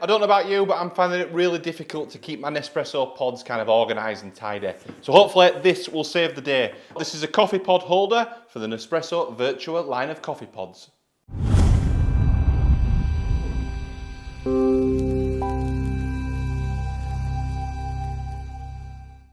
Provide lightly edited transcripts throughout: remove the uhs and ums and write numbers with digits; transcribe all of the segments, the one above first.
I don't know about you, but I'm finding it really difficult to keep my Nespresso pods kind of organised and tidy. So hopefully this will save the day. This is a coffee pod holder for the Nespresso Vertuo line of coffee pods.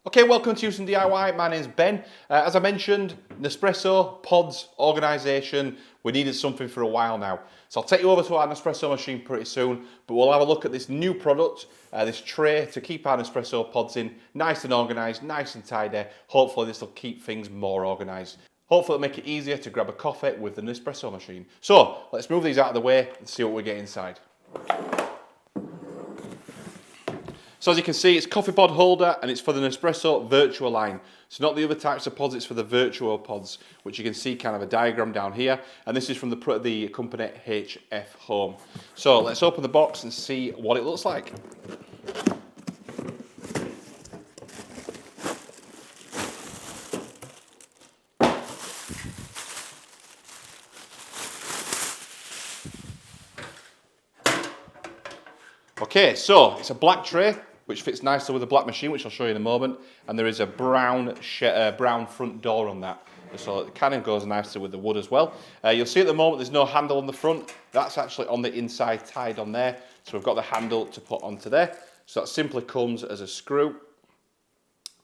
Okay, welcome to Huson DIY. My name's Ben. As I mentioned, Nespresso pods organisation. We needed something for a while now. So I'll take you over to our Nespresso machine pretty soon, but we'll have a look at this new product, this tray to keep our Nespresso pods in nice and organised, nice and tidy. Hopefully this will keep things more organised. Hopefully it'll make it easier to grab a coffee with the Nespresso machine. So let's move these out of the way and see what we get inside. So as you can see, it's coffee pod holder and it's for the Nespresso Vertuo line. So not the other types of pods, it's for the Vertuo pods, which you can see kind of a diagram down here. And this is from the company HF Home. So let's open the box and see what it looks like. Okay, so it's a black tray, which fits nicely with the black machine, which I'll show you in a moment. And there is a brown front door on that. So it kind of goes nicely with the wood as well. You'll see at the moment there's no handle on the front. That's actually on the inside, tied on there. So we've got the handle to put onto there. So that simply comes as a screw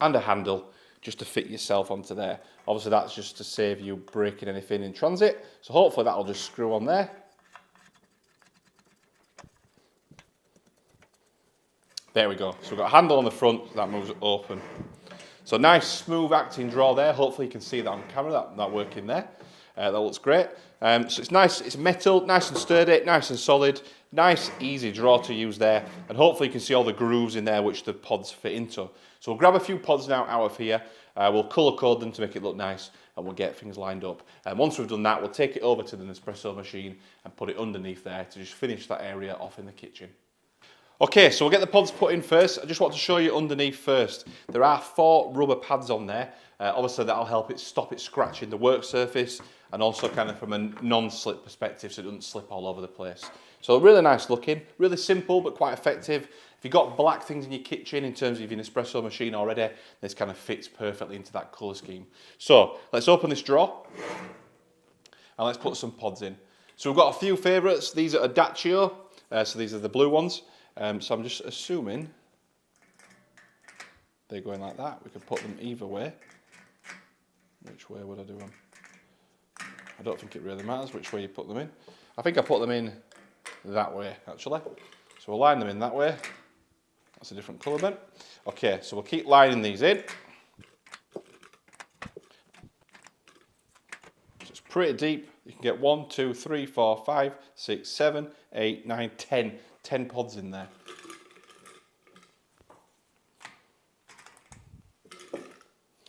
and a handle just to fit yourself onto there. Obviously that's just to save you breaking anything in transit. So hopefully that'll just screw on there. There we go. So we've got a handle on the front, that moves it open. So nice smooth acting drawer there. Hopefully you can see that on camera, that working there. That looks great. So it's nice, it's metal, nice and sturdy, nice and solid. Nice, easy drawer to use there. And hopefully you can see all the grooves in there which the pods fit into. So we'll grab a few pods now out of here. We'll colour code them to make it look nice and we'll get things lined up. And once we've done that, we'll take it over to the Nespresso machine and put it underneath there to just finish that area off in the kitchen. Okay, so we'll get the pods put in first. I just want to show you underneath first. There are 4 rubber pads on there. Obviously that'll help it stop it scratching the work surface and also kind of from a non-slip perspective so it doesn't slip all over the place. So really nice looking, really simple but quite effective. If you've got black things in your kitchen in terms of your Nespresso machine already, this kind of fits perfectly into that colour scheme. So let's open this drawer and let's put some pods in. So we've got a few favourites. These are Adagio, so these are the blue ones. So I'm just assuming they're going like that. We could put them either way. Which way would I do them? I don't think it really matters which way you put them in. I think I put them in that way, actually. So we'll line them in that way. That's a different colour then. Okay, so we'll keep lining these in. So it's pretty deep. You can get 1, 2, 3, 4, 5, 6, 7, 8, 9, 10 pods in there.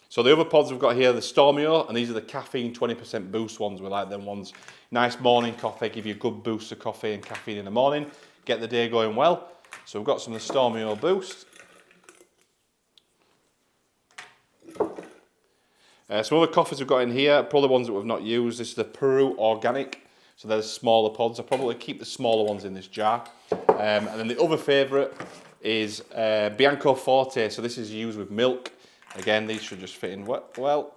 So the other pods we've got here, the Stormio, and these are the caffeine 20% boost ones. We like them ones. Nice morning coffee, give you a good boost of coffee and caffeine in the morning. Get the day going well. So we've got some of the Stormio Boost. Some other coffees we've got in here, probably ones that we've not used. This is the Peru Organic. So they're the smaller pods. I'll probably keep the smaller ones in this jar. And then the other favourite is Bianco Forte. So this is used with milk. Again, these should just fit in well.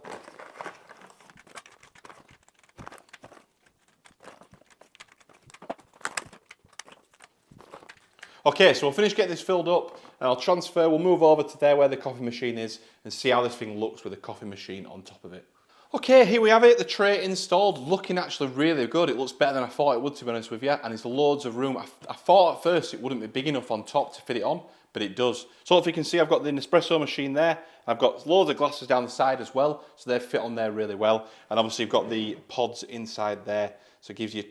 Okay, so we'll finish getting this filled up and I'll transfer, we'll move over to there where the coffee machine is and see how this thing looks with the coffee machine on top of it. Okay, here we have it, the tray installed, looking actually really good. It looks better than I thought it would, to be honest with you, and it's loads of room. I thought at first it wouldn't be big enough on top to fit it on, but it does. So if you can see, I've got the Nespresso machine there. I've got loads of glasses down the side as well, so they fit on there really well. And obviously you've got the pods inside there, so it gives you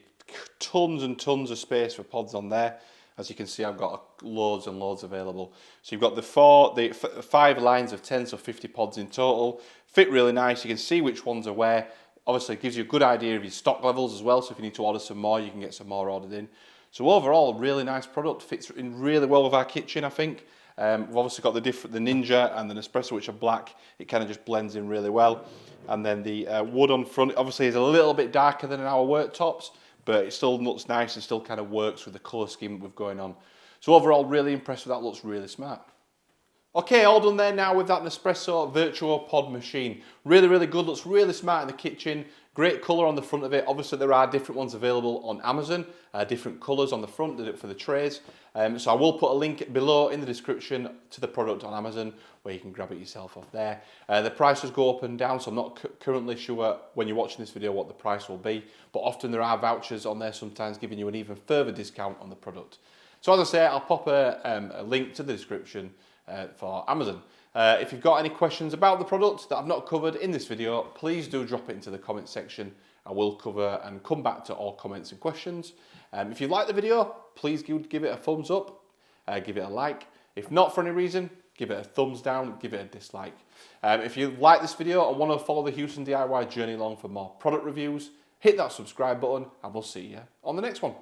tons and tons of space for pods on there. As you can see, I've got loads and loads available. So you've got the 5 lines of 10, so 50 pods in total. Fit really nice. You can see which ones are where. Obviously, it gives you a good idea of your stock levels as well. So if you need to order some more, you can get some more ordered in. So overall, a really nice product. Fits in really well with our kitchen, I think. We've obviously got the Ninja and the Nespresso, which are black. It kind of just blends in really well. And then the wood on front, obviously, is a little bit darker than our worktops, but it still looks nice and still kind of works with the colour scheme that we've going on. So overall, really impressed with that, looks really smart. Okay, all done there now with that Nespresso Vertuo pod machine. Really, really good, looks really smart in the kitchen. Great colour on the front of it. Obviously there are different ones available on Amazon, different colours on the front for the trays. So I will put a link below in the description to the product on Amazon where you can grab it yourself off there. The prices go up and down, so I'm not currently sure when you're watching this video what the price will be, but often there are vouchers on there sometimes giving you an even further discount on the product. So as I say, I'll pop a link to the description for Amazon. If you've got any questions about the product that I've not covered in this video, please do drop it into the comment section. I will cover and come back to all comments and questions. If you like the video, please give it a thumbs up, give it a like. If not for any reason, give it a thumbs down, give it a dislike. If you like this video and want to follow the Huson DIY journey along for more product reviews, hit that subscribe button and we'll see you on the next one.